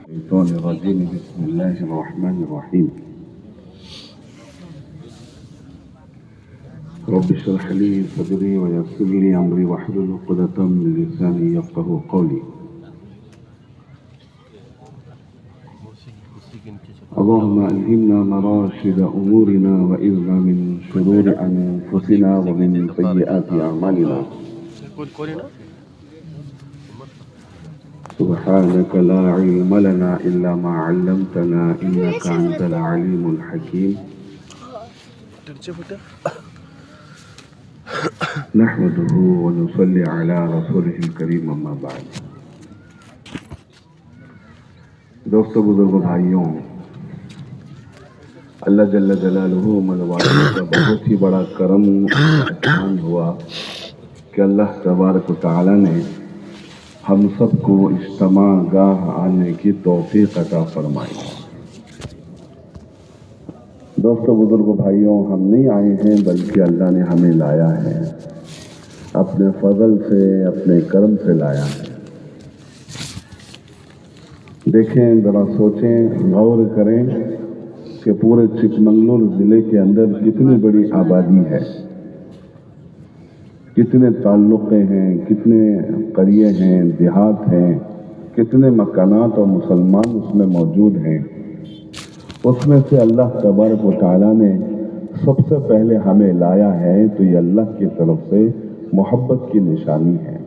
الشيطان الرجيم بسم الله الرحمن الرحيم رب اشرح لي صدري ويسر لي أمري واحلل عقدة من لساني يفقهوا قولي اللهم ألهمنا مراشد أمورنا وإذنا من شرور أنفسنا ومن سيئات أعمالنا سبحانك لا علم لنا إلا ما علمتنا إنك أنت العليم الحكيم نحمده ونصلي على رسوله الكريم أما بعد دوستو بزرگوں بھائیوں، اللہ جل جلالہ ملوانی کا بہت ہی بڑا کرم احسان ہوا کہ اللہ تبارک و تعالی نے ہم سب کو اجتماع گاہ آنے کی توفیق عطا فرمائی۔ دوستو بزرگوں بھائیوں، ہم نہیں آئے ہیں بلکہ اللہ نے ہمیں لایا ہے، اپنے فضل سے اپنے کرم سے لایا ہے۔ دیکھیں، ذرا سوچیں، غور کریں کہ پورے چکمنگلور ضلع کے اندر کتنی بڑی آبادی ہے، کتنے تعلقے ہیں، کتنے قریے ہیں، دیہات ہیں، کتنے مکانات اور مسلمان اس میں موجود ہیں۔ اس میں سے اللہ تبارک و تعالیٰ نے سب سے پہلے ہمیں لایا ہے، تو یہ اللہ کی طرف سے محبت کی نشانی ہے۔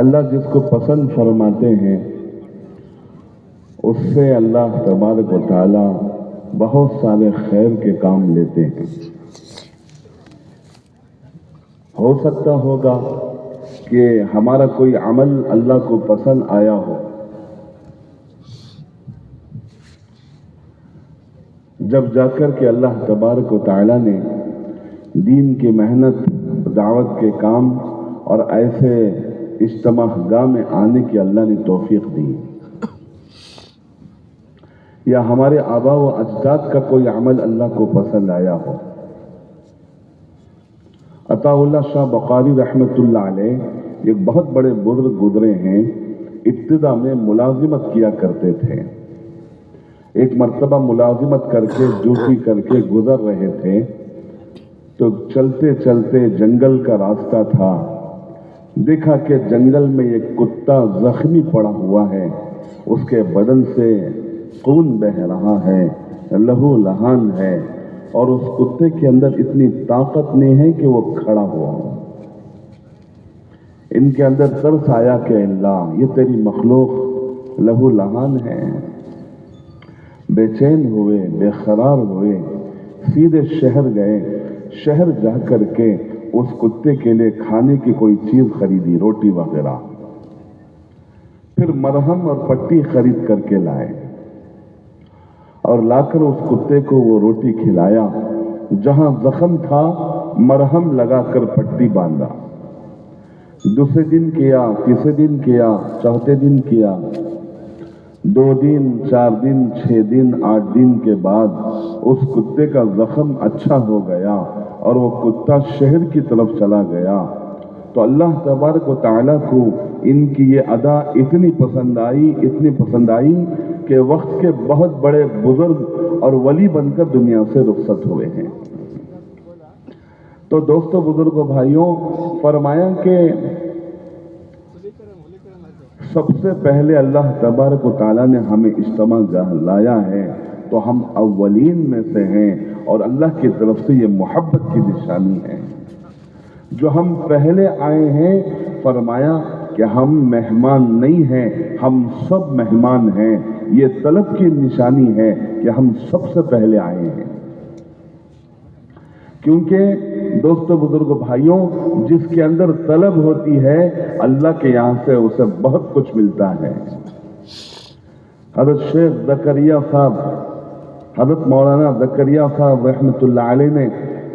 اللہ جس کو پسند فرماتے ہیں اس سے اللہ تبارک و تعالیٰ بہت سارے خیر کے کام لیتے ہیں۔ ہو سکتا ہوگا کہ ہمارا کوئی عمل اللہ کو پسند آیا ہو، جب جا کر کے اللہ تبارک و تعالیٰ نے دین کی محنت، دعوت کے کام اور ایسے اجتماع گاہ میں آنے کی اللہ نے توفیق دی، یا ہمارے آبا و اجداد کا کوئی عمل اللہ کو پسند آیا ہو۔ عطا اللہ شاہ بقاری رحمۃ اللہ علیہ ایک بہت بڑے بزرگ گزرے ہیں، ابتدا میں ملازمت کیا کرتے تھے۔ ایک مرتبہ ملازمت کر کے ڈیوٹی کر کے گزر رہے تھے تو چلتے چلتے جنگل کا راستہ تھا، دیکھا کہ جنگل میں ایک کتا زخمی پڑا ہوا ہے، اس کے بدن سے خون بہہ رہا ہے، لہو لہان ہے، اور اس کتے کے اندر اتنی طاقت نہیں ہے کہ وہ کھڑا ہوا ہو۔ ان کے اندر ترس آیا کہ اللہ، یہ تیری مخلوق لہو لہان ہے۔ بے چین ہوئے، بے قرار ہوئے، سیدھے شہر گئے، شہر جا کر کے اس کتے کے لیے کھانے کی کوئی چیز خریدی، روٹی وغیرہ، پھر مرہم اور پٹی خرید کر کے لائے اور لا کر اس کتے کو وہ روٹی کھلایا، جہاں زخم تھا مرہم لگا کر پٹی باندھا۔ دوسرے دن کیا، تیسرے دن کیا، چوتھے دن کیا، 2 دن، 4 دن، 6 دن، 8 دن کے بعد اس کتے کا زخم اچھا ہو گیا اور وہ کتا شہر کی طرف چلا گیا۔ تو اللہ تبارک و تعالیٰ کو ان کی یہ ادا اتنی پسند آئی کہ وقت کے بہت بڑے بزرگ اور ولی بن کر دنیا سے رخصت ہوئے ہیں۔ تو دوستو بزرگوں بھائیوں، فرمایا کہ سب سے پہلے اللہ تبارک و تعالیٰ نے ہمیں اجتماع گاہ لایا ہے، تو ہم اولین میں سے ہیں، اور اللہ کی طرف سے یہ محبت کی نشانی ہے۔ جو ہم پہلے آئے ہیں، فرمایا کہ ہم مہمان نہیں ہیں، ہم سب مہمان ہیں۔ یہ طلب کی نشانی ہے کہ ہم سب سے پہلے آئے ہیں، کیونکہ دوستو بزرگوں بھائیوں، جس کے اندر طلب ہوتی ہے اللہ کے یہاں سے اسے بہت کچھ ملتا ہے۔ حضرت شیخ زکریا صاحب، حضرت مولانا زکریا صاحب رحمۃ اللہ علیہ نے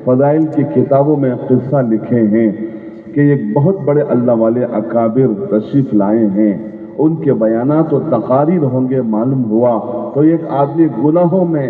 فضائل کی کتابوں میں قصہ لکھے ہیں کہ ایک بہت بڑے اللہ والے اکابر تشریف لائے ہیں، ان کے بیانات و تقاریر ہوں گے، معلوم ہوا تو ایک آدمی گناہوں میں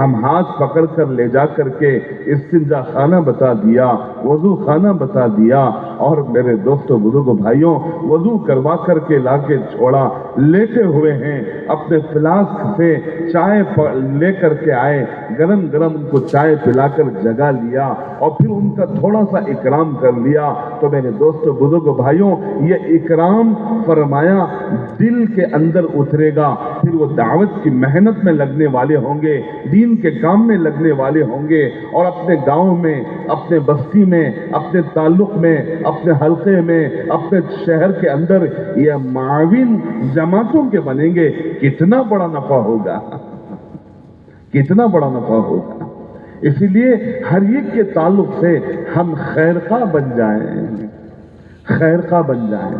ہم ہاتھ پکڑ کر لے جا کر کے استنجا خانہ بتا دیا، وضو خانہ بتا دیا، اور میرے دوستوں بزرگوں بھائیوں وضو کروا کر کے لا کے چھوڑا، لیٹے ہوئے ہیں، اپنے فلاسک سے چائے لے کر کے آئے، گرم گرم ان کو چائے پلا کر جگا لیا اور پھر ان کا تھوڑا سا اکرام کر لیا۔ تو میرے دوستوں بزرگوں بھائیوں یہ اکرام فرمایا دل کے اندر اترے گا، پھر وہ دعوت کی محنت میں لگنے والے ہوں گے، دین کے کام میں لگنے والے ہوں گے، اور اپنے گاؤں میں، اپنے بستی میں، اپنے تعلق میں، اپنے حلقے میں، اپنے شہر کے اندر یہ معاون جماعتوں کے بنیں گے۔ کتنا بڑا نفع ہوگا، کتنا بڑا نفع ہوگا۔ اسی لیے ہر ایک کے تعلق سے ہم خیرخواہ بن جائیں، خیرخواہ بن جائیں،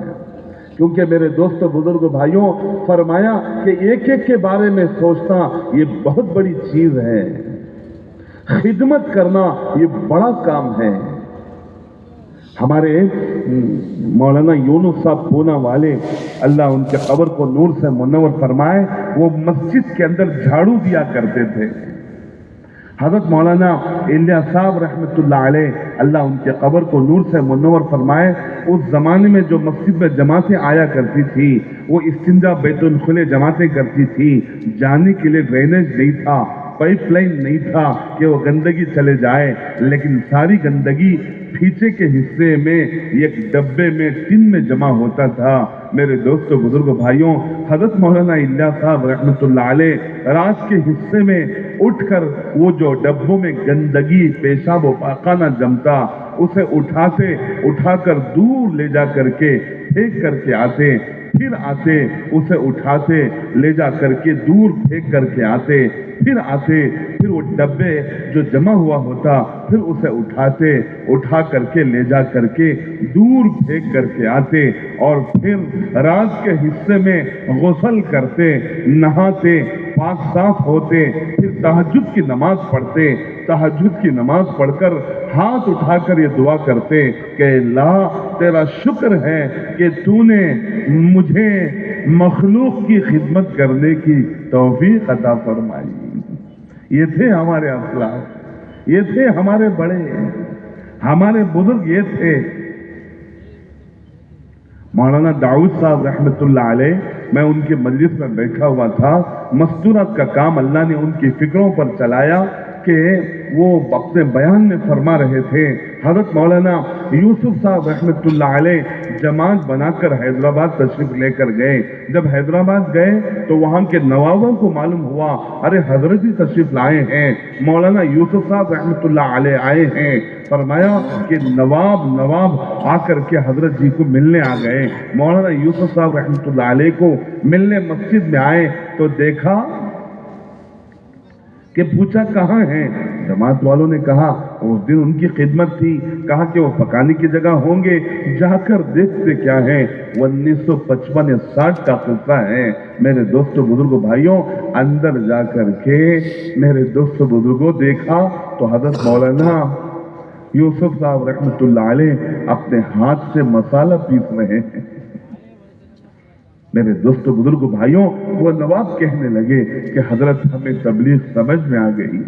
کیونکہ میرے دوستوں بزرگوں بھائیوں فرمایا کہ ایک ایک کے بارے میں سوچنا یہ بہت بڑی چیز ہے، خدمت کرنا یہ بڑا کام ہے۔ ہمارے مولانا یونس صاحب پونا والے، اللہ ان کے قبر کو نور سے منور فرمائے، وہ مسجد کے اندر جھاڑو دیا کرتے تھے۔ حضرت مولانا الیاس صاحب رحمۃ اللہ علیہ، اللہ ان کے قبر کو نور سے منور فرمائے، اس زمانے میں جو مسجد میں جماعتیں آیا کرتی تھی وہ استنجا بیت الخلے جماعتیں کرتی تھی، جانے کے لیے ڈرینیج نہیں تھا، پائپ لائن نہیں تھا کہ وہ گندگی چلے جائے، لیکن ساری گندگی پیچھے کے حصے میں ایک ڈبے میں ٹن میں جمع ہوتا تھا۔ میرے دوستوں بزرگوں بھائیوں حضرت مولانا الیاس صاحب رحمۃ اللہ علیہ رات کے حصے میں اٹھ کر وہ جو ڈبوں میں گندگی پیشاب و پاخانہ جمتا اسے اٹھا کر دور لے جا کر کے پھینک کر کے آتے، پھر آتے اسے اٹھاتے لے جا کر کے دور پھینک کر کے آتے، پھر وہ ڈبے جو جمع ہوا ہوتا پھر اسے اٹھا کر کے لے جا کر کے دور پھینک کر کے آتے، اور پھر رات کے حصے میں غسل کرتے، نہاتے، پاک صاف ہوتے، پھر تہجد کی نماز پڑھتے، تہجد کی نماز پڑھ کر ہاتھ اٹھا کر یہ دعا کرتے کہ اللہ تیرا شکر ہے کہ تو نے مجھے مخلوق کی خدمت کرنے کی توفیق عطا فرمائی۔ یہ تھے ہمارے اسلاف، یہ تھے ہمارے بڑے، ہمارے بزرگ یہ تھے۔ مولانا داؤد صاحب رحمۃ اللہ علیہ، میں ان کے مجلس میں بیٹھا ہوا تھا، مستورات کا کام اللہ نے ان کی فکروں پر چلایا کہ وہ اپنے بیان میں فرما رہے تھے۔ حضرت مولانا یوسف صاحب رحمۃ اللہ علیہ جماعت بنا کر حیدرآباد تشریف لے کر گئے۔ جب حیدرآباد گئے تو وہاں کے نوابوں کو معلوم ہوا، ارے حضرت جی تشریف لائے ہیں، مولانا یوسف صاحب رحمۃ اللہ علیہ آئے ہیں۔ فرمایا کہ نواب آ کر کے حضرت جی کو ملنے آ گئے۔ مولانا یوسف صاحب رحمۃ اللہ علیہ کو ملنے مسجد میں آئے تو دیکھا کہ پوچھا کہاں ہیں؟ جماعت والوں نے کہا اس دن ان کی خدمت تھی، کہا کہ وہ پکانے کی جگہ ہوں گے، جا کر دیکھتے کیا ہے۔ 1955 یا 60 کا قصہ ہے۔ میرے دوستوں بزرگوں بھائیوں اندر جا کر کے میرے دوستوں بزرگوں دیکھا تو حضرت مولانا یوسف صاحب رحمۃ اللہ علیہ اپنے ہاتھ سے مسالہ پیس رہے ہیں۔ میرے دوستوں بزرگوں بھائیوں وہ نواب کہنے لگے کہ حضرت ہمیں تبلیغ سمجھ میں آ گئی۔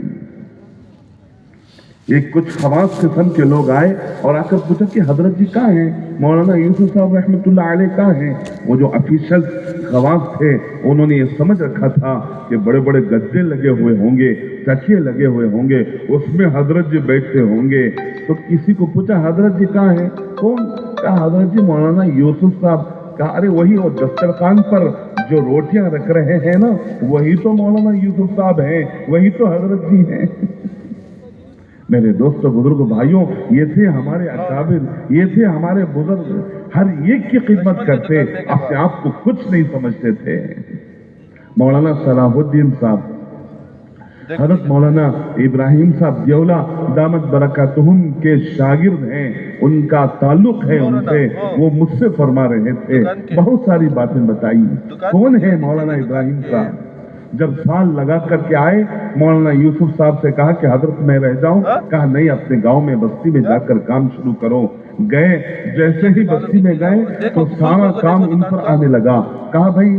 ایک کچھ خواص قسم کے لوگ آئے اور آ کر پوچھا کہ حضرت جی کہاں ہیں؟ مولانا یوسف صاحب رحمۃ اللہ علیہ کہاں ہیں؟ وہ جو افیشل خواص تھے انہوں نے یہ سمجھ رکھا تھا کہ بڑے بڑے گدے لگے ہوئے ہوں گے، تکیے لگے ہوئے ہوں گے، اس میں حضرت جی بیٹھتے ہوں گے۔ تو کسی کو پوچھا حضرت جی کہاں ہیں؟ کون؟ کہا حضرت جی مولانا یوسف صاحب۔ کہا ارے وہی وہ دسترخوان پر جو روٹیاں رکھ رہے ہیں نا وہی تو مولانا یوسف صاحب ہیں، وہی تو حضرت جی ہیں۔ میرے دوستوں بزرگوں بھائیوں یہ تھے ہمارے اکابر، یہ تھے ہمارے بزرگ، ہر ایک کی خدمت کرتے، اپنے آپ کو کچھ نہیں سمجھتے تھے۔ مولانا صلاح الدین صاحب، حضرت مولانا ابراہیم صاحب دیولا دامت برکاتہم کے شاگرد ہیں، ان کا تعلق ہے ان سے، وہ مجھ سے فرما رہے تھے، بہت ساری باتیں بتائی۔ کون ہے مولانا ابراہیم صاحب؟ جب سال لگا کر کے آئے مولانا یوسف صاحب سے کہا کہ حضرت میں رہ جاؤں، کہا نہیں اپنے گاؤں میں بستی میں جا کر کام شروع کرو۔ گئے, جیسے ہی بستی میں گئے تو سارا کام ان پر آنے لگا. کہا بھائی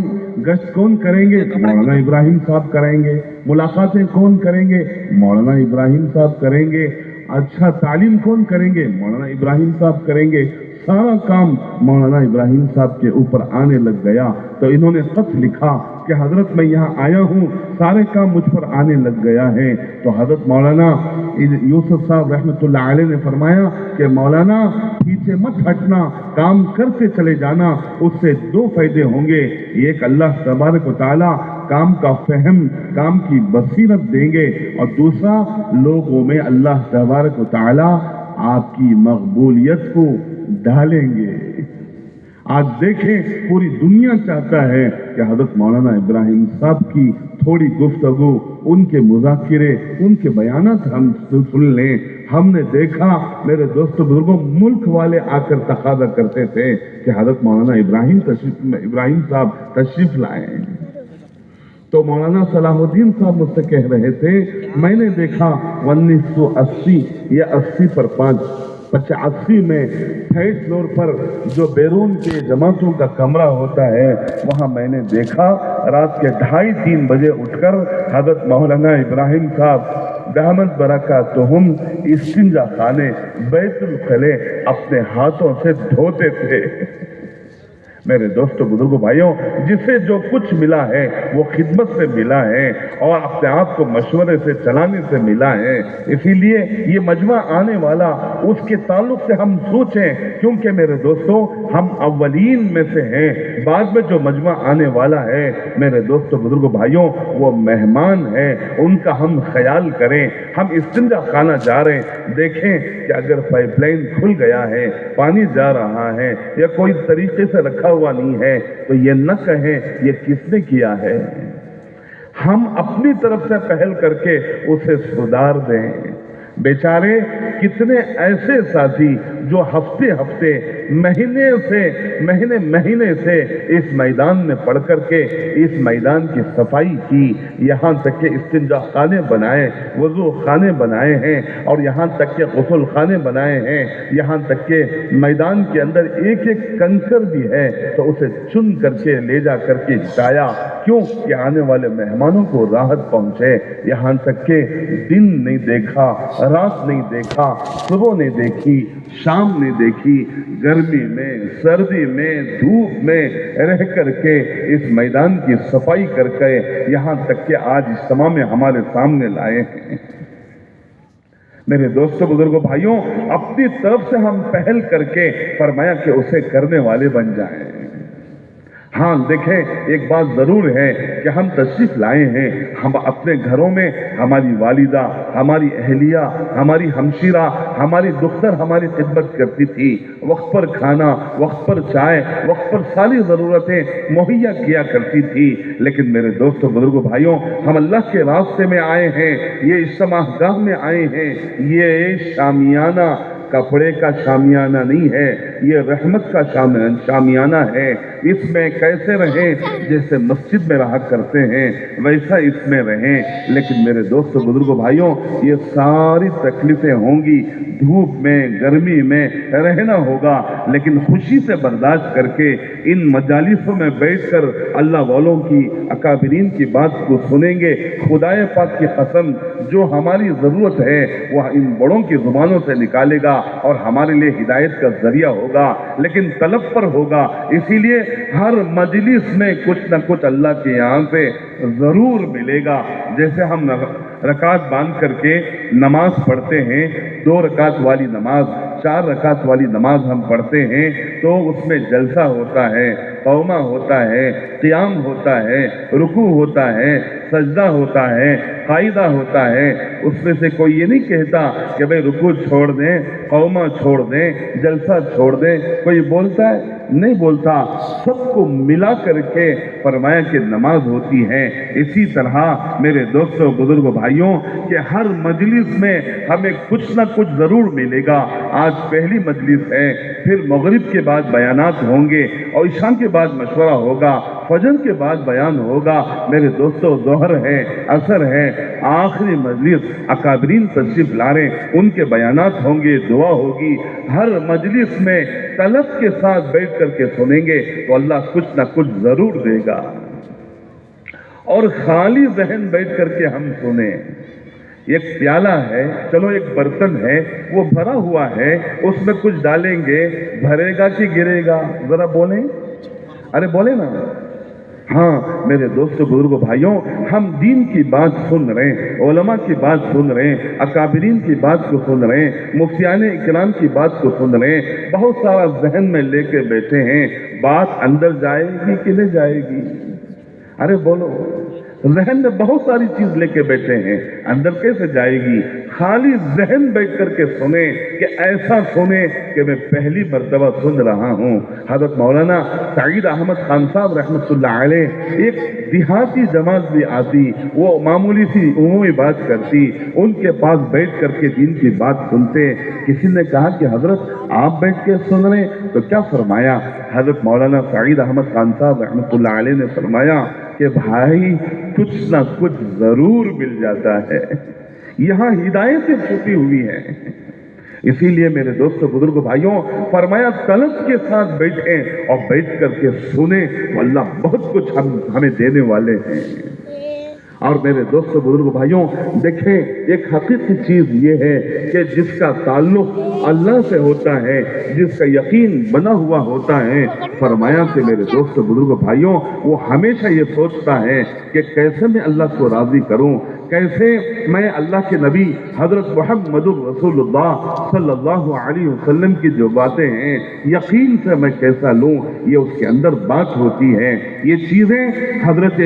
گشت کون کریں گے؟ مولانا ابراہیم صاحب کریں گے. ملاقاتیں کون کریں گے؟ مولانا ابراہیم صاحب کریں گے. اچھا تعلیم کون کریں گے؟ مولانا ابراہیم صاحب کریں گے. سارا کام مولانا ابراہیم صاحب کے اوپر آنے لگ گیا. تو انہوں نے خط لکھا کہ حضرت میں یہاں آیا ہوں, سارے کام مجھ پر آنے لگ گیا ہے. تو حضرت مولانا یوسف صاحب رحمۃ اللہ علیہ نے فرمایا کہ مولانا پیچھے مت ہٹنا, کام کرتے چلے جانا, اس سے دو فائدے ہوں گے. ایک اللہ تبارک و تعالی کام کا فہم, کام کی بصیرت دیں گے, اور دوسرا لوگوں میں اللہ تبارک و تعالی آپ کی مقبولیت کو ڈالیں گے. آج دیکھیں پوری دنیا چاہتا ہے کہ حضرت مولانا ابراہیم صاحب کی تھوڑی گفتگو, ان کے مذاکرے, ان کے بیانات ہم سن لیں. ہم نے دیکھا میرے دوستوں بزرگوں, ملک والے آ کر تقاضا کرتے تھے کہ حضرت مولانا ابراہیم صاحب تشریف لائیں. تو مولانا صلاح الدین صاحب مجھ سے کہہ رہے تھے, میں نے دیکھا 1980 یا 80 پر 85 میں تھرڈ فلور پر جو بیرون کے جماعتوں کا کمرہ ہوتا ہے, وہاں میں نے دیکھا رات کے 2:30-3 بجے اٹھ کر حضرت مولانا ابراہیم صاحب دامت برکاتہم استنجا خانے بیت الخلے اپنے ہاتھوں سے دھوتے تھے. میرے دوستوں بزرگوں بھائیوں, جسے جو کچھ ملا ہے وہ خدمت سے ملا ہے اور اپنے آپ کو مشورے سے چلانے سے ملا ہے. اسی لیے یہ مجمع آنے والا, اس کے تعلق سے ہم سوچیں, کیونکہ میرے دوستوں ہم اولین میں سے ہیں. بعد میں جو مجمع آنے والا ہے میرے دوستوں بزرگوں بھائیوں, وہ مہمان ہے, ان کا ہم خیال کریں. ہم استنجا خانہ جا رہے ہیں, دیکھیں کہ اگر پائپ لائن کھل گیا ہے, پانی جا رہا ہے یا کوئی طریقے سے رکھا ہوا نہیں ہے, تو یہ نہ کہیں یہ کس نے کیا ہے. ہم اپنی طرف سے پہل کر کے اسے سدھار دیں. بیچارے کتنے ایسے ساتھی جو ہفتے مہینے سے اس میدان میں پڑھ کر کے اس میدان کی صفائی کی, یہاں تک کہ استنجا خانے بنائے, وضو خانے بنائے ہیں, اور یہاں تک کہ غسل خانے بنائے ہیں, یہاں تک کہ میدان کے اندر ایک ایک کنکر بھی ہے تو اسے چن کر کے لے جا کر کے جایا. کیوں کہ آنے والے مہمانوں کو راحت پہنچے. یہاں تک کہ دن نہیں دیکھا, رات نہیں دیکھا, صبح نہیں دیکھی, شام نہیں دیکھی, گرمی میں, سردی میں, دھوپ میں رہ کر کے اس میدان کی صفائی کر کے یہاں تک کہ آج اجتماع میں ہمارے سامنے لائے ہیں. میرے دوستوں بزرگوں بھائیوں, اپنی طرف سے ہم پہل کر کے فرمایا کہ اسے کرنے والے بن جائیں. ہاں دیکھیں ایک بات ضرور ہے کہ ہم تشریف لائے ہیں, ہم اپنے گھروں میں ہماری والدہ, ہماری اہلیہ, ہماری ہمشیرہ, ہماری دختر ہماری خدمت کرتی تھی. وقت پر کھانا, وقت پر چائے, وقت پر ساری ضرورتیں مہیا کیا کرتی تھی. لیکن میرے دوستوں بزرگوں بھائیوں, ہم اللہ کے راستے میں آئے ہیں, یہ اجتماع گاہ میں آئے ہیں. یہ شامیانہ کپڑے کا شامیانہ نہیں ہے, یہ رحمت کا شامیانہ ہے. اس میں کیسے رہیں, جیسے مسجد میں رہا کرتے ہیں ویسا اس میں رہیں. لیکن میرے دوستوں بزرگوں بھائیوں, یہ ساری تکلیفیں ہوں گی, دھوپ میں, گرمی میں رہنا ہوگا, لیکن خوشی سے برداشت کر کے ان مجالسوں میں بیٹھ کر اللہ والوں کی, اکابرین کی بات کو سنیں گے. خدائے پاک کی قسم, جو ہماری ضرورت ہے وہ ان بڑوں کی زبانوں سے نکالے گا اور ہمارے لیے ہدایت کا ذریعہ ہوگا, لیکن طلب پر ہوگا. اسی لیے ہر مجلس میں کچھ نہ کچھ اللہ کے یہاں سے ضرور ملے گا. جیسے ہم رکعت باندھ کر کے نماز پڑھتے ہیں, 2 رکعت والی نماز, 4 رکعت والی نماز ہم پڑھتے ہیں, تو اس میں جلسہ ہوتا ہے, قومہ ہوتا ہے, قیام ہوتا ہے, رکوع ہوتا ہے, سجدہ ہوتا ہے, قاعدہ ہوتا ہے. اس میں سے کوئی یہ نہیں کہتا کہ بھئی رکوع چھوڑ دیں, قومہ چھوڑ دیں, جلسہ چھوڑ دیں. کوئی بولتا ہے؟ نہیں بولتا. سب کو ملا کر کے فرمایا کہ نماز ہوتی ہے. اسی طرح میرے دوستوں بزرگوں بھائیوں کہ ہر مجلس میں ہمیں کچھ نہ کچھ ضرور ملے گا. آج پہلی مجلس ہے, پھر مغرب کے بعد بیانات ہوں گے اور عشاء کے بعد مشورہ ہوگا. فجر کے بعد بیان ہوگا۔ میرے دوستو ظہر ہے، عصر ہے، آخری مجلس اکابرین تشریف لا رہے ہیں، ان کے بیانات ہوں گے، دعا ہوگی۔ ہر مجلس میں طلب کے ساتھ بیٹھ کر کے سنیں گے تو اللہ کچھ نہ کچھ ضرور دے گا، اور خالی ذہن بیٹھ کر کے ہم سنیں۔ ایک پیالہ ہے، چلو ایک برتن ہے، وہ بھرا ہوا ہے، اس میں کچھ ڈالیں گے، بھرے گا کہ گرے گا؟ ذرا بولیں، ارے بولیں نا۔ ہاں میرے دوستو بزرگوں بھائیوں، ہم دین کی بات سن رہے ہیں، علماء کی بات سن رہے ہیں، اکابرین کی بات کو سن رہے ہیں، مفتیان اکرام کی بات کو سن رہے ہیں، بہت سارا ذہن میں لے کے بیٹھے ہیں، بات اندر جائے گی کہ نہیں جائے گی؟ ارے بولو، ذہن میں بہت ساری چیز لے کے بیٹھے ہیں، اندر کیسے جائے گی؟ خالی ذہن بیٹھ کر کے سنیں کہ ایسا سنیں کہ میں پہلی مرتبہ سن رہا ہوں۔ حضرت مولانا سعید احمد خان صاحب رحمۃ اللہ علیہ، ایک دیہاتی جماعت بھی آتی، وہ معمولی سی عمومی بات کرتی، ان کے پاس بیٹھ کر کے دین کی بات سنتے۔ کسی نے کہا کہ حضرت آپ بیٹھ کے سن رہے ہیں، تو کیا فرمایا؟ حضرت مولانا سعید احمد خان صاحب رحمۃ اللہ علیہ نے فرمایا کہ بھائی کچھ نہ کچھ ضرور مل جاتا ہے، یہاں ہدایتیں چھپی ہوئی ہیں۔ اسی لیے میرے دوستو بزرگ بھائیوں، فرمایا طلب کے ساتھ بیٹھیں اور بیٹھ کر کے سنیں، تو اللہ بہت کچھ ہمیں دینے والے ہیں۔ اور میرے دوستو بزرگ بھائیوں، دیکھیں ایک حقیقی چیز یہ ہے کہ جس کا تعلق اللہ سے ہوتا ہے، جس کا یقین بنا ہوا ہوتا ہے، فرمایا کہ میرے دوستو بزرگ بھائیوں، وہ ہمیشہ یہ سوچتا ہے کہ کیسے میں اللہ کو راضی کروں، کیسے میں اللہ کے نبی حضرت محمد رسول اللہ صلی اللہ علیہ وسلم کی جو باتیں ہیں یقین سے میں کیسا لوں، یہ اس کے اندر بات ہوتی ہے۔ یہ چیزیں حضرت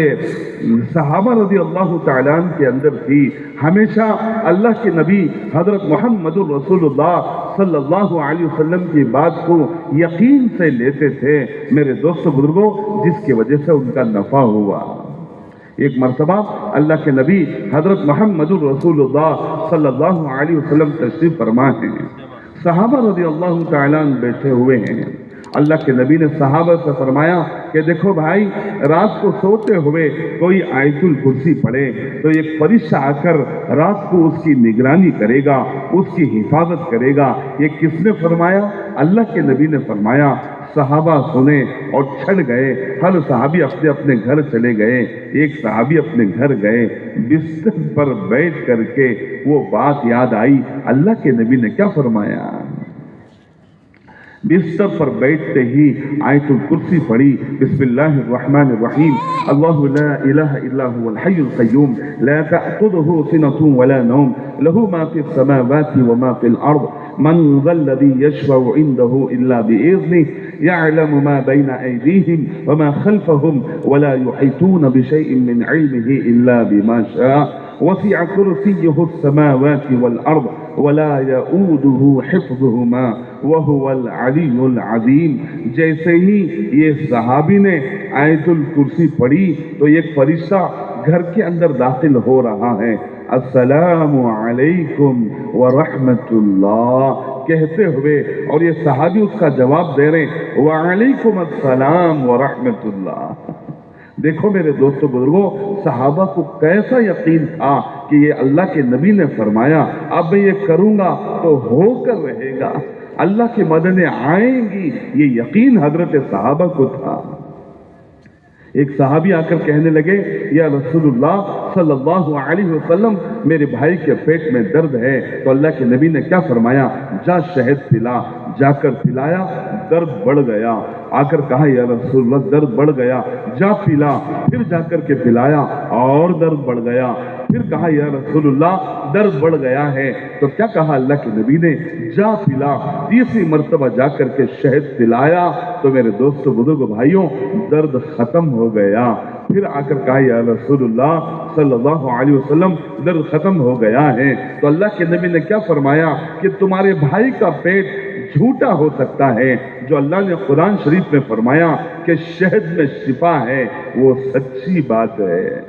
صحابہ رضی اللہ تعالیٰ عنہ کے اندر تھی، ہمیشہ اللہ کے نبی حضرت محمد رسول اللہ صلی اللہ علیہ وسلم کی بات کو یقین سے لیتے تھے میرے دوستو بزرگوں، جس کی وجہ سے ان کا نفع ہوا۔ ایک مرتبہ اللہ کے نبی حضرت محمد رسول اللہ صلی اللہ علیہ وسلم تشریف فرما ہیں، صحابہ رضی اللہ تعالیٰ عنہ بیٹھے ہوئے ہیں۔ اللہ کے نبی نے صحابہ سے فرمایا کہ دیکھو بھائی، رات کو سوتے ہوئے کوئی آیت الکرسی پڑھے تو ایک فرشتہ آ کر رات کو اس کی نگرانی کرے گا، اس کی حفاظت کرے گا۔ یہ کس نے فرمایا؟ اللہ کے نبی نے فرمایا۔ صحابہ سنے اور چھڑ گئے، ہر صحابی اپنے اپنے گھر چلے گئے۔ ایک صحابی اپنے گھر گئے، بستر پر بیٹھ کر کے وہ بات یاد آئی، اللہ کے نبی نے کیا فرمایا؟ بستر پر بیٹھتے ہی آیت الکرسی پڑھی، بسم اللہ الرحمن الرحیم، اللہ لا الہ الا هو الحی القیوم لا تأخذه سنة ولا نوم له ما في السماوات وما في الأرض من ذا الذي يشفع عنده إلا بإذنه يعلم ما بين أيديهم وما خلفهم ولا يحيطون بشيء من علمه إلا بما شاء وسع كرسيه السماوات والأرض ولا يؤوده حفظهما وهو العلی العظیم۔ جیسے ہی یہ صحابی نے آیت الکرسی پڑھی تو ایک فرشتہ گھر کے اندر داخل ہو رہا ہے، السلام علیکم ورحمۃ اللہ کہتے ہوئے، اور یہ صحابی اس کا جواب دے رہے ہیں، وعلیکم السلام ورحمۃ اللہ۔ دیکھو میرے دوستو بزرگوں، صحابہ کو کیسا یقین تھا کہ یہ اللہ کے نبی نے فرمایا، اب میں یہ کروں گا تو ہو کر رہے گا، اللہ کی مددیں آئیں گی، یہ یقین حضرت صحابہ کو تھا۔ ایک صحابی آ کر کہنے لگے، یا رسول اللہ صلی اللہ علیہ وسلم، میرے بھائی کے پیٹ میں درد ہے، تو اللہ کے نبی نے کیا فرمایا؟ جا شہد پلا۔ جا کر پلایا، درد بڑھ گیا۔ آ کر کہا، یا رسول اللہ درد بڑھ گیا، جا پلا۔ پھر جا کر کے پلایا اور درد بڑھ گیا۔ پھر کہا، یا رسول اللہ درد بڑھ گیا ہے، تو کیا کہا اللہ کے نبی نے؟ جا پلا۔ تیسری مرتبہ جا کر کے شہد پلایا تو میرے دوستو بزرگ بھائیوں درد ختم ہو گیا۔ پھر آ کر کہا، یا رسول اللہ صلی اللہ علیہ وسلم درد ختم ہو گیا ہے، تو اللہ کے نبی نے کیا فرمایا کہ تمہارے بھائی کا پیٹ جھوٹا ہو سکتا ہے، جو اللہ نے قرآن شریف میں فرمایا کہ شہد میں شفا ہے، وہ سچی بات ہے۔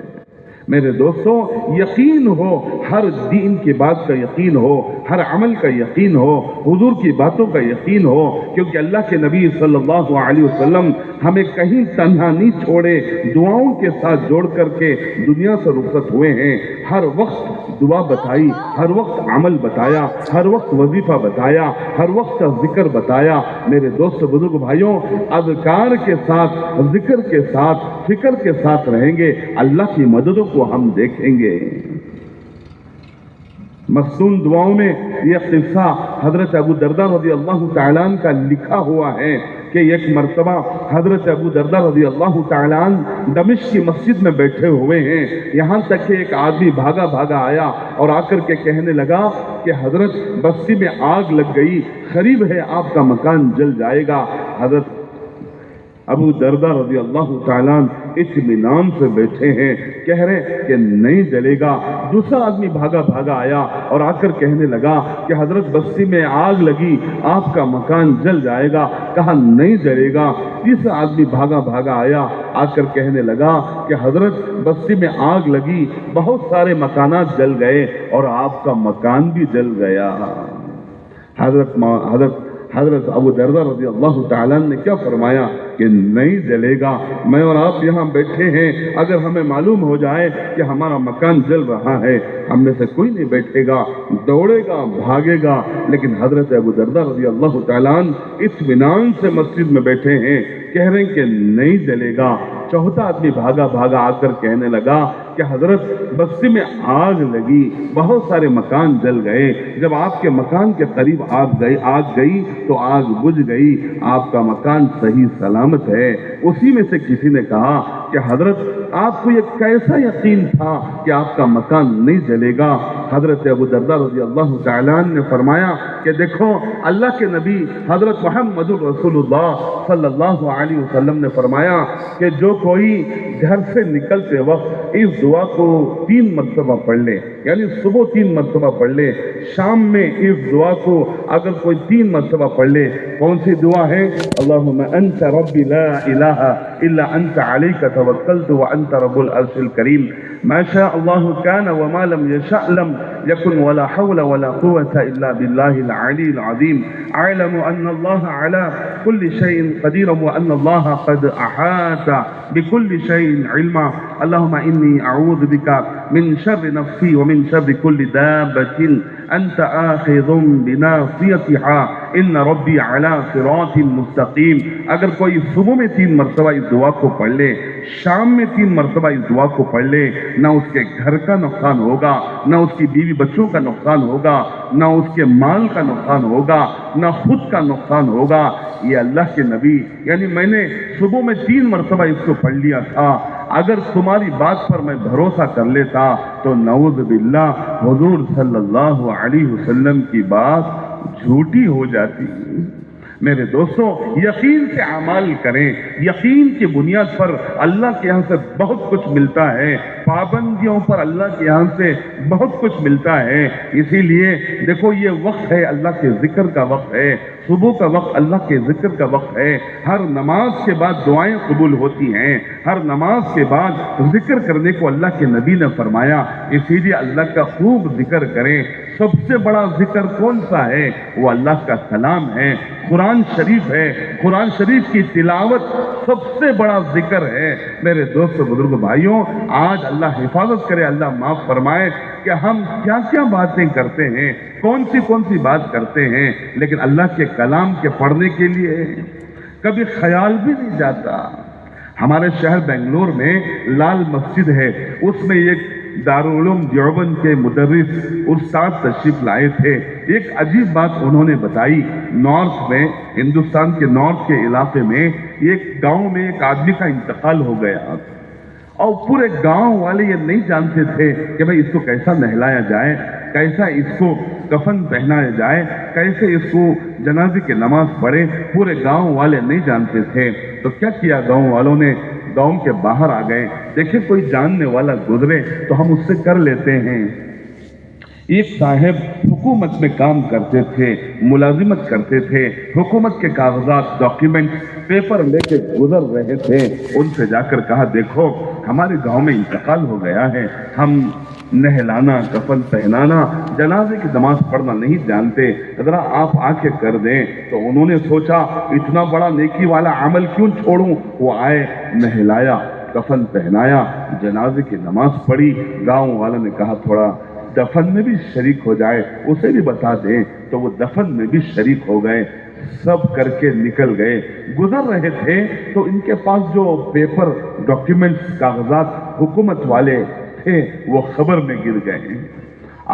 میرے دوستوں یقین ہو، ہر دین کی بات کا یقین ہو، ہر عمل کا یقین ہو، حضور کی باتوں کا یقین ہو، کیونکہ اللہ کے نبی صلی اللہ علیہ وسلم ہمیں کہیں تنہا نہیں چھوڑے، دعاؤں کے ساتھ جوڑ کر کے دنیا سے رخصت ہوئے ہیں۔ ہر وقت دعا بتائی، ہر وقت عمل بتایا، ہر وقت وظیفہ بتایا، ہر وقت کا ذکر بتایا۔ میرے دوست بزرگ بھائیوں، اذکار کے ساتھ، ذکر کے ساتھ، فکر کے ساتھ رہیں گے، اللہ کی مددوں کو ہم دیکھیں گے۔ مصنون دعاؤں میں یہ قصہ حضرت ابو درداء رضی اللہ تعالیٰ عنہ کا لکھا ہوا ہے کہ ایک مرتبہ حضرت ابو درداء رضی اللہ تعالیٰ عنہ دمشق کی مسجد میں بیٹھے ہوئے ہیں، یہاں تک کہ ایک آدمی بھاگا بھاگا آیا اور آ کر کے کہنے لگا کہ حضرت بستی میں آگ لگ گئی، قریب ہے آپ کا مکان جل جائے گا۔ حضرت ابو درداء رضی اللہ تعالیٰ عنہ اطمینان سے بیٹھے ہیں، کہہ رہے کہ نہیں جلے گا۔ دوسرا آدمی بھاگا بھاگا آیا اور آ کر کہنے لگا کہ حضرت بستی میں آگ لگی، آپ کا مکان جل جائے گا، کہا نہیں جلے گا۔ تیسرا آدمی بھاگا بھاگا آیا، آ کر کہنے لگا کہ حضرت بستی میں آگ لگی، بہت سارے مکانات جل گئے اور آپ کا مکان بھی جل گیا۔ حضرت ابو درداء رضی اللہ تعالیٰ نے کیا فرمایا کہ نہیں جلے گا۔ میں اور آپ یہاں بیٹھے ہیں، اگر ہمیں معلوم ہو جائے کہ ہمارا مکان جل رہا ہے، ہم میں سے کوئی نہیں بیٹھے گا، دوڑے گا، بھاگے گا۔ لیکن حضرت ابو درداء رضی اللہ تعالیٰ اطمینان سے مسجد میں بیٹھے ہیں، کہہ رہے ہیں کہ نہیں جلے گا۔ چوتھا آدمی بھاگا بھاگا آ کر کہنے لگا کہ حضرت بستی میں آگ لگی، بہت سارے مکان جل گئے، جب آپ کے مکان کے قریب آگ گئی تو آگ بجھ گئی، آپ کا مکان صحیح سلامت ہے۔ اسی میں سے کسی نے کہا کہ حضرت آپ کو یہ کیسا یقین تھا کہ آپ کا مکان نہیں جلے گا؟ حضرت ابو درداء رضی اللہ تعالیٰ عنہ نے فرمایا کہ دیکھو، اللہ کے نبی حضرت محمد رسول اللہ صلی اللہ علیہ وسلم نے فرمایا کہ جو کوئی گھر سے نکلتے وقت اس دعا کو 3 مرتبہ پڑھ لے، یعنی صبح 3 مرتبہ پڑھ لے، شام میں اس دعا کو اگر کوئی 3 مرتبہ پڑھ لے۔ کون سی دعا ہے؟ اللہم انت ربی لا الہ الا انت علیک توکلت وانت رب العرش الکریم، ما شاء اللہ کان وما لم یشاء لم یکن ولا حول ولا قوة الا باللہ العلی العظیم، اعلم ان اللہ علی کل شیء قدیر وان اللہ قد احاط بكل شيء علما، اللهم إني أعوذ بك من شر نفسي ومن شر كل دابة أنت آخذ بناصيتها إن ربي على صراط مستقيم۔ اگر کوئی صبح میں 3 مرتبہ اس دعا کو پڑھ لے، شام میں 3 مرتبہ اس دعا کو پڑھ لے، نہ اس کے گھر کا نقصان ہوگا، نہ اس کی بیوی بچوں کا نقصان ہوگا، نہ اس کے مال کا نقصان ہوگا، نہ خود کا نقصان ہوگا۔ یہ اللہ کے نبی، یعنی میں نے صبح میں 3 مرتبہ اس کو پڑھ لیا تھا، اگر تمہاری بات پر میں بھروسہ کر لیتا تو نعوذ باللہ حضور صلی اللہ علیہ وسلم کی بات جھوٹی ہو جاتی۔ میرے دوستوں، یقین سے اعمال کریں، یقین کی بنیاد پر اللہ کے یہاں سے بہت کچھ ملتا ہے، پابندیوں پر اللہ کے یہاں سے بہت کچھ ملتا ہے۔ اسی لیے دیکھو، یہ وقت ہے اللہ کے ذکر کا وقت ہے، صبح کا وقت اللہ کے ذکر کا وقت ہے۔ ہر نماز کے بعد دعائیں قبول ہوتی ہیں، ہر نماز کے بعد ذکر کرنے کو اللہ کے نبی نے فرمایا، اسی لیے اللہ کا خوب ذکر کریں۔ سب سے بڑا ذکر کون سا ہے؟ وہ اللہ کا کلام ہے، قرآن شریف ہے، قرآن شریف کی تلاوت سب سے بڑا ذکر ہے۔ میرے دوست بزرگ بھائیوں، آج اللہ حفاظت کرے، اللہ معاف فرمائے کہ ہم کیا کیا باتیں کرتے ہیں، کون سی بات کرتے ہیں، لیکن اللہ کے کلام کے پڑھنے کے لیے کبھی خیال بھی نہیں جاتا۔ ہمارے شہر بنگلور میں لال مسجد ہے، اس میں ایک دارالعلوم دیوبند کے مدرس استاد تشریف لائے تھے۔ ایک عجیب بات انہوں نے بتائی، نارتھ میں، ہندوستان کے نارتھ کے علاقے میں ایک گاؤں میں ایک آدمی کا انتقال ہو گیا اور پورے گاؤں والے یہ نہیں جانتے تھے کہ بھئی اس کو کیسا نہلایا جائے، کیسا اس کو کفن پہنایا جائے، کیسے اس کو جنازے کی نماز پڑھے، پورے گاؤں والے نہیں جانتے تھے۔ تو کیا کیا گاؤں والوں نے؟ گاؤں کے باہر آ گئے، دیکھیں کوئی جاننے والا گزرے تو ہم اس سے کر لیتے ہیں۔ ایک صاحب حکومت میں کام کرتے تھے، ملازمت کرتے تھے، حکومت کے کاغذات، ڈاکیومنٹ، پیپر لے کے گزر رہے تھے، ان سے جا کر کہا دیکھو ہمارے گاؤں میں انتقال ہو گیا ہے، ہم نہلانا، کفن پہنانا، جنازے کی نماز پڑھنا نہیں جانتے، ذرا آپ آ کے کر دیں۔ تو انہوں نے سوچا اتنا بڑا نیکی والا عمل کیوں چھوڑوں، وہ آئے، نہلایا، کفن پہنایا، جنازے کی نماز پڑھی۔ گاؤں والوں نے کہا تھوڑا دفن میں بھی شریک ہو جائے، اسے بھی بتا دیں، تو وہ دفن میں بھی شریک ہو گئے، سب کر کے نکل گئے۔ گزر رہے تھے تو ان کے پاس جو پیپر، ڈاکیومنٹس، کاغذات حکومت والے تھے وہ خبر میں گر گئے۔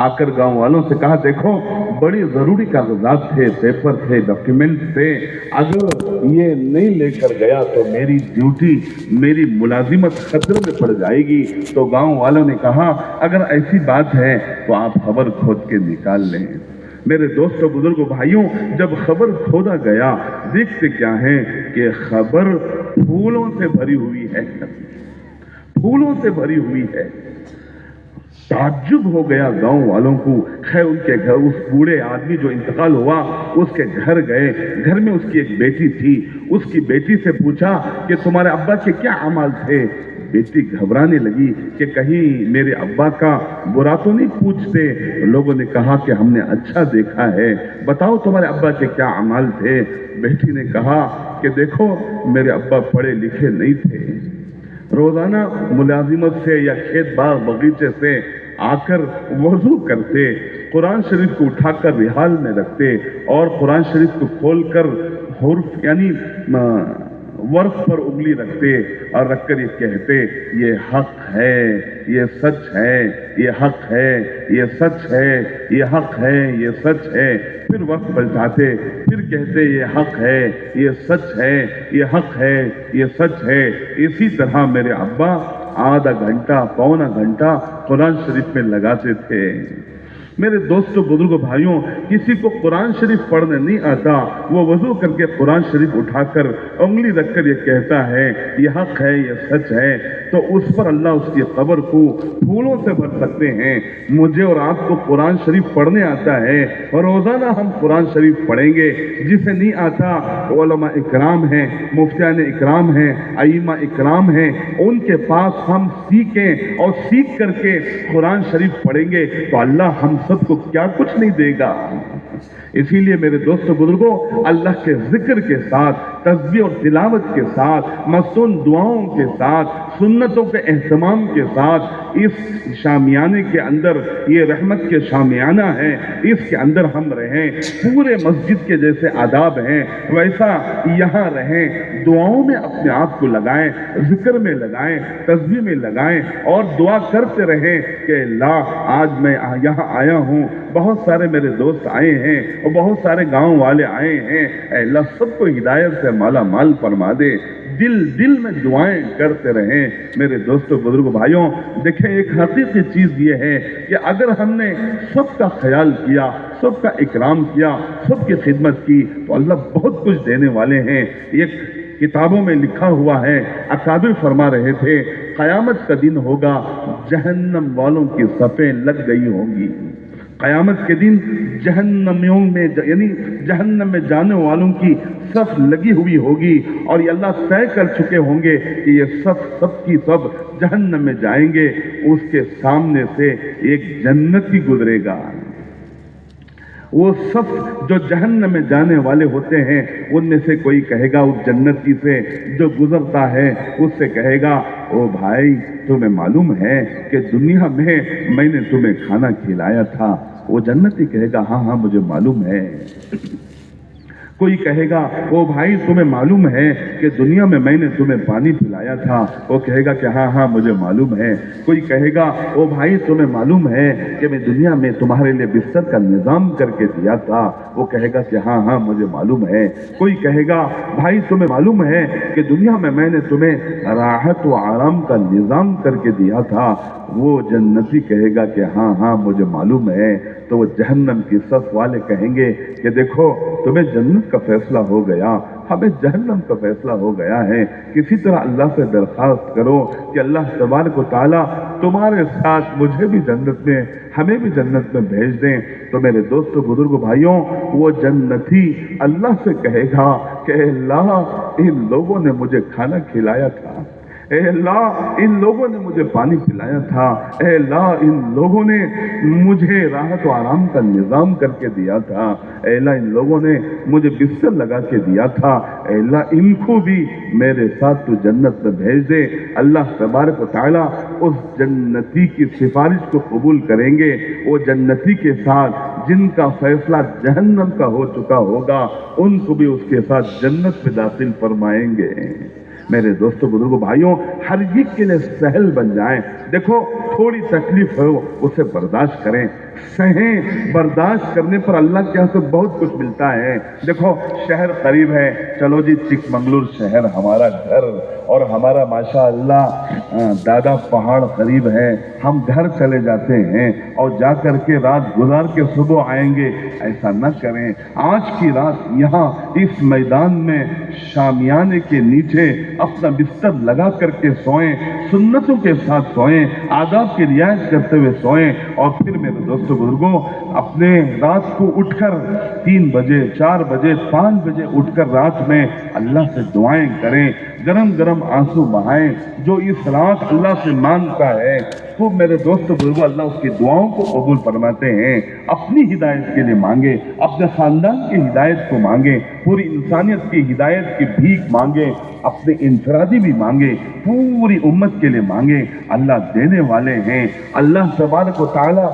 آ کر گاؤں والوں سے کہا دیکھو بڑی ضروری کاغذات تھے، پیپر تھے، ڈاکیومنٹس تھے، اگر یہ نہیں لے کر گیا تو میری ڈیوٹی، میری ملازمت خطرے میں پڑ جائے گی۔ تو گاؤں والوں نے کہا اگر ایسی بات ہے تو آپ خبر کھود کے نکال لیں۔ میرے دوستوں، بزرگوں، بھائیوں، جب خبر کھودا گیا، دیکھتے کیا ہے کہ خبر پھولوں سے بھری ہوئی ہے، پھولوں سے بھری ہوئی ہے۔ تعجب ہو گیا گاؤں والوں کو۔ خیر ان کے گھر، اس بوڑھے آدمی جو انتقال ہوا، اس کے گھر گئے، گھر میں اس کی ایک بیٹی تھی، اس کی بیٹی سے پوچھا کہ تمہارے ابا کے کیا اعمال تھے؟ بیٹی گھبرانے لگی کہ کہیں میرے ابا کا برا تو نہیں پوچھتے۔ لوگوں نے کہا کہ ہم نے اچھا دیکھا ہے، بتاؤ تمہارے ابا کے کیا اعمال تھے؟ بیٹی نے کہا کہ دیکھو میرے ابا پڑھے لکھے نہیں تھے، روزانہ ملازمت سے یا کھیت باغ باغیچے سے آ کر وضو کرتے، قرآن شریف کو اٹھا کر رحال میں رکھتے اور قرآن شریف کو کھول کر حرف یعنی ورق پر انگلی رکھتے اور رکھ کر یہ کہتے یہ حق ہے، یہ سچ ہے، یہ حق ہے، یہ سچ ہے، یہ حق ہے، یہ سچ ہے۔ پھر وقت پلٹاتے، پھر کہتے یہ حق ہے، یہ سچ ہے، یہ حق ہے، یہ سچ ہے۔ اسی طرح میرے ابا آدھا گھنٹہ، پونا گھنٹہ قرآن شریف میں لگاتے تھے۔ میرے دوستوں، بزرگوں، بھائیوں، کسی کو قرآن شریف پڑھنے نہیں آتا، وہ وضو کر کے قرآن شریف اٹھا کر انگلی رکھ کر یہ کہتا ہے یہ حق ہے، یہ سچ ہے، تو اس پر اللہ اس کی قبر کو پھولوں سے بھر سکتے ہیں۔ مجھے اور آپ کو قرآن شریف پڑھنے آتا ہے اور روزانہ ہم قرآن شریف پڑھیں گے۔ جسے نہیں آتا، علماء اکرام ہیں، مفتیان اکرام ہیں، ائمہ اکرام ہیں، ان کے پاس ہم سیکھیں اور سیکھ کر کے قرآن شریف پڑھیں گے تو اللہ ہم سب کو کیا کچھ نہیں دے گا۔ اسی لیے میرے دوستوں، بزرگوں، اللہ کے ذکر کے ساتھ، تسبیح اور تلاوت کے ساتھ، مصنون دعاؤں کے ساتھ، سنتوں کے اہتمام کے ساتھ، اس شامیانے کے اندر، یہ رحمت کے شامیانہ ہے، اس کے اندر ہم رہیں۔ پورے مسجد کے جیسے آداب ہیں ویسا یہاں رہیں، دعاؤں میں اپنے آپ کو لگائیں، ذکر میں لگائیں، تسبیح میں لگائیں اور دعا کرتے رہیں کہ اللہ آج میں یہاں آیا ہوں، بہت سارے میرے دوست آئے ہیں اور بہت سارے گاؤں والے آئے ہیں، اے اللہ سب کو ہدایت سے مالا مال فرما دے۔ دل دل میں دعائیں کرتے رہیں۔ میرے دوستوں، بزرگوں، بھائیوں، دیکھیں ایک حقیقی چیز یہ ہے کہ اگر ہم نے سب کا خیال کیا، سب کا اکرام کیا، سب کی خدمت کی تو اللہ بہت کچھ دینے والے ہیں۔ ایک کتابوں میں لکھا ہوا ہے، اکابر فرما رہے تھے قیامت کا دن ہوگا، جہنم والوں کی صفیں لگ گئی ہوں گی۔ قیامت کے دن جہنمیوں میں یعنی جہنم میں جانے والوں کی صف لگی ہوئی ہوگی اور یہ اللہ طے کر چکے ہوں گے کہ یہ سب کی سب جہنم میں جائیں گے۔ اس کے سامنے سے ایک جنتی گزرے گا۔ وہ صف جو جہنم میں جانے والے ہوتے ہیں ان میں سے کوئی کہے گا اس جنتی سے جو گزرتا ہے، اس سے کہے گا او بھائی تمہیں معلوم ہے کہ دنیا میں نے تمہیں کھانا کھلایا تھا؟ وہ جنتی کہے گا ہاں ہاں مجھے معلوم ہے۔ کوئی کہے گا او بھائی تمہیں معلوم ہے کہ دنیا میں نے تمہیں پانی پلایا تھا؟ وہ کہے گا کہ ہاں ہاں مجھے معلوم ہے۔ کوئی کہے گا او بھائی تمہیں معلوم ہے کہ میں دنیا میں تمہارے لیے بستر کا نظام کر کے دیا تھا؟ وہ کہے گا کہ ہاں ہاں مجھے معلوم ہے۔ کوئی کہے گا بھائی تمہیں معلوم ہے کہ دنیا میں نے تمہیں راحت و آرام کا نظام کر کے دیا تھا؟ وہ جنتی کہے گا کہ ہاں ہاں مجھے معلوم ہے۔ تو وہ جہنم کی صف والے کہیں گے کہ دیکھو تمہیں جنت کا فیصلہ ہو گیا، ہمیں جہنم کا فیصلہ ہو گیا ہے، کسی طرح اللہ سے درخواست کرو کہ اللہ تبارک و تعالیٰ تمہارے ساتھ مجھے بھی جنت میں، ہمیں بھی جنت میں بھیج دیں۔ تو میرے دوستوں، بزرگوں، بھائیوں، وہ جنتی اللہ سے کہے گا کہ اللہ ان لوگوں نے مجھے کھانا کھلایا تھا، اے اللہ ان لوگوں نے مجھے پانی پلایا تھا، اے اللہ ان لوگوں نے مجھے راحت و آرام کا نظام کر کے دیا تھا، اے اللہ ان لوگوں نے مجھے بستر لگا کے دیا تھا، اے اللہ ان کو بھی میرے ساتھ تو جنت میں بھیج دے۔ اللہ تبارک و تعالیٰ اس جنتی کی سفارش کو قبول کریں گے، وہ جنتی کے ساتھ جن کا فیصلہ جہنم کا ہو چکا ہوگا ان کو بھی اس کے ساتھ جنت میں داخل فرمائیں گے۔ میرے دوستوں بزرگوں بھائیوں، ہر ایک کے لیے سہل بن جائیں۔ دیکھو تھوڑی تکلیف ہو اسے برداشت کریں، سہیں، برداشت کرنے پر اللہ کے یہاں سے بہت کچھ ملتا ہے۔ دیکھو شہر قریب ہے، چلو جی چک منگلور شہر ہمارا گھر اور ہمارا ماشاءاللہ دادا پہاڑ قریب ہے، ہم گھر چلے جاتے ہیں اور جا کر کے رات گزار کے صبح آئیں گے۔ ایسا نہ کریں، آج کی رات یہاں اس میدان میں شامیانے کے نیچے اپنا بستر لگا کر کے سوئیں، سنتوں کے ساتھ سوئیں، آداب کی رعایت کرتے ہوئے سوئیں، اور پھر میرے دوستوں بزرگوں اپنے رات کو اٹھ کر 3 بجے 4 بجے 5 بجے اٹھ کر رات میں اللہ سے دعائیں کریں، گرم گرم آنسو بہائیں۔ جو اس رات اللہ سے مانگتا ہے تو میرے دوست بزرگوں اللہ اس کی دعاؤں کو قبول فرماتے ہیں۔ اپنی ہدایت کے لیے مانگے، اپنے خاندان کی ہدایت کو مانگے، پوری انسانیت کی ہدایت کی بھیک مانگے، اپنے انفرادی بھی مانگے، پوری امت کے لیے مانگے۔ اللہ دینے والے ہیں، اللہ تبارک و تعالیٰ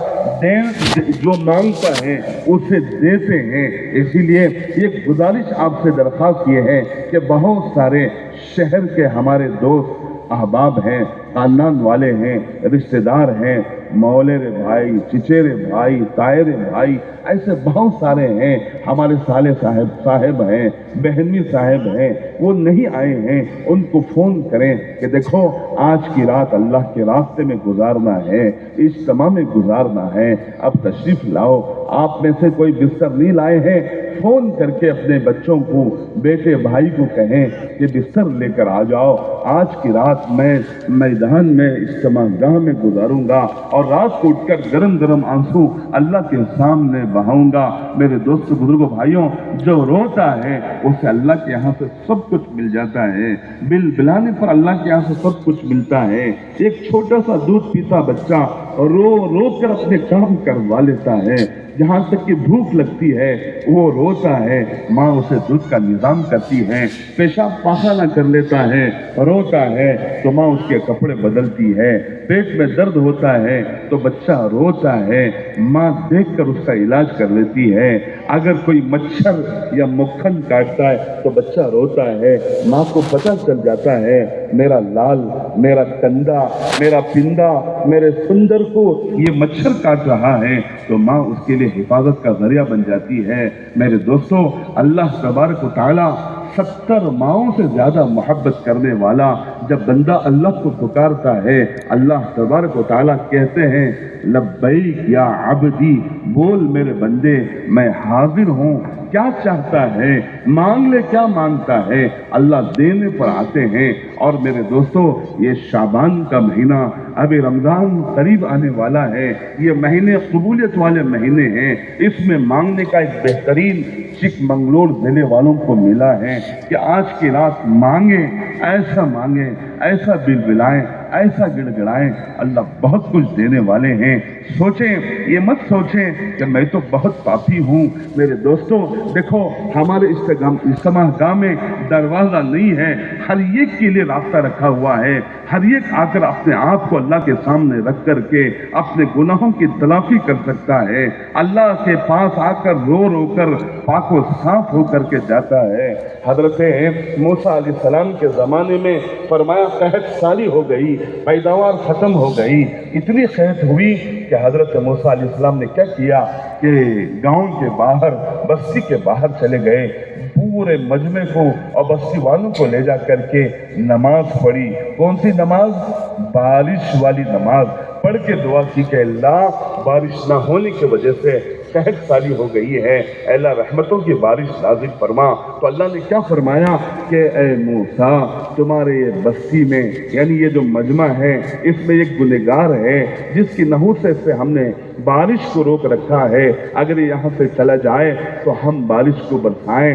جو مانگتا ہے اسے دیتے ہیں۔ اسی لیے ایک گزارش آپ سے درخواست یہ ہے کہ بہت سارے شہر کے ہمارے دوست احباب ہیں، خاندان والے ہیں، رشتہ دار ہیں، مولر بھائی، چچیرے بھائی، تائرے بھائی، ایسے بہت سارے ہیں، ہمارے صالح صاحب ہیں، بہنی صاحب ہیں، وہ نہیں آئے ہیں، ان کو فون کریں کہ دیکھو آج کی رات اللہ کے راستے میں گزارنا ہے، اجتماع میں گزارنا ہے، اب تشریف لاؤ۔ آپ میں سے کوئی بستر نہیں لائے ہیں، فون کر کے اپنے بچوں کو، بیٹے بھائی کو کہیں کہ بستر لے کر آ جاؤ، آج کی رات میں میدان میں اجتماع گاہ میں گزاروں گا اور رات کو اٹھ کر گرم گرم آنسو اللہ کے سامنے بہاؤں گا۔ میرے دوست بزرگوں بھائیوں، جو روتا ہے اسے اللہ کے یہاں سے سب کچھ مل جاتا ہے، بل بلانے پر اللہ کے یہاں سے سب کچھ ملتا ہے۔ ایک چھوٹا سا دودھ پیتا بچہ رو رو کر اپنے کام کروا لیتا ہے، جہاں تک کہ بھوک لگتی ہے وہ روتا ہے، ماں اسے دودھ کا نظام کرتی ہے، پیشاب پاخانہ کر لیتا ہے روتا ہے تو ماں اس کے کپڑے بدلتی ہے، پیٹ میں درد ہوتا ہے تو بچہ روتا ہے، ماں دیکھ کر اس کا علاج کر لیتی ہے، اگر کوئی مچھر یا مکھن کاٹتا ہے تو بچہ روتا ہے، ماں کو پتہ چل جاتا ہے میرا لال، میرا کندا، میرا پندا، میرے سندر کو یہ مچھر کاٹ رہا ہے تو ماں اس کے لیے حفاظت کا ذریعہ بن جاتی ہے۔ میرے دوستوں، اللہ تبارک و تعالیٰ 70 ماؤں سے زیادہ محبت کرنے والا، جب بندہ اللہ کو پکارتا ہے اللہ تبارک و تعالیٰ کہتے ہیں لبیک یا عبدی، بول میرے بندے میں حاضر ہوں، کیا چاہتا ہے مانگ لے، کیا مانگتا ہے، اللہ دینے پر آتے ہیں۔ اور میرے دوستو یہ شعبان کا مہینہ، ابھی رمضان قریب آنے والا ہے، یہ مہینے قبولیت والے مہینے ہیں، اس میں مانگنے کا ایک بہترین چک منگلور ضلع والوں کو ملا ہے کہ آج کی رات مانگیں، ایسا بلبلائیں، ایسا گڑ گڑائیں، اللہ بہت کچھ دینے والے ہیں۔ سوچیں، یہ مت سوچیں کہ میں تو بہت پاپی ہوں۔ میرے دوستو دیکھو ہمارے اجتماع گاہ میں دروازہ نہیں ہے، ہر ایک کے لیے راستہ رکھا ہوا ہے، ہر ایک آ کر اپنے آپ کو اللہ کے سامنے رکھ کر کے اپنے گناہوں کی تلافی کر سکتا ہے، اللہ کے پاس آ کر رو رو کر پاک و صاف ہو کر کے جاتا ہے۔ حضرت موسیٰ علیہ السلام کے زمانے میں فرمایا قحط سالی ہو گئی، پیداوار ختم ہو گئی، اتنی قحط ہوئی کہ حضرت موسیٰ علیہ السلام نے کیا کیا کہ گاؤں کے باہر، بستی کے باہر چلے گئے، پورے مجمع کو اور بستی والوں کو لے جا کر کے نماز پڑھی۔ کون سی نماز؟ بارش والی نماز پڑھ کے دعا کی کہ اللہ بارش نہ ہونے کی وجہ سے قحط سالی ہو گئی ہے، اے اللہ رحمتوں کی بارش نازل فرما۔ تو اللہ نے کیا فرمایا کہ اے موسیٰ تمہارے یہ بستی میں، یعنی یہ جو مجمع ہے اس میں ایک گنہگار ہے جس کی نحوست سے ہم نے بارش کو روک رکھا ہے، اگر یہاں سے چلا جائے تو ہم بارش کو برسائیں۔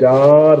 4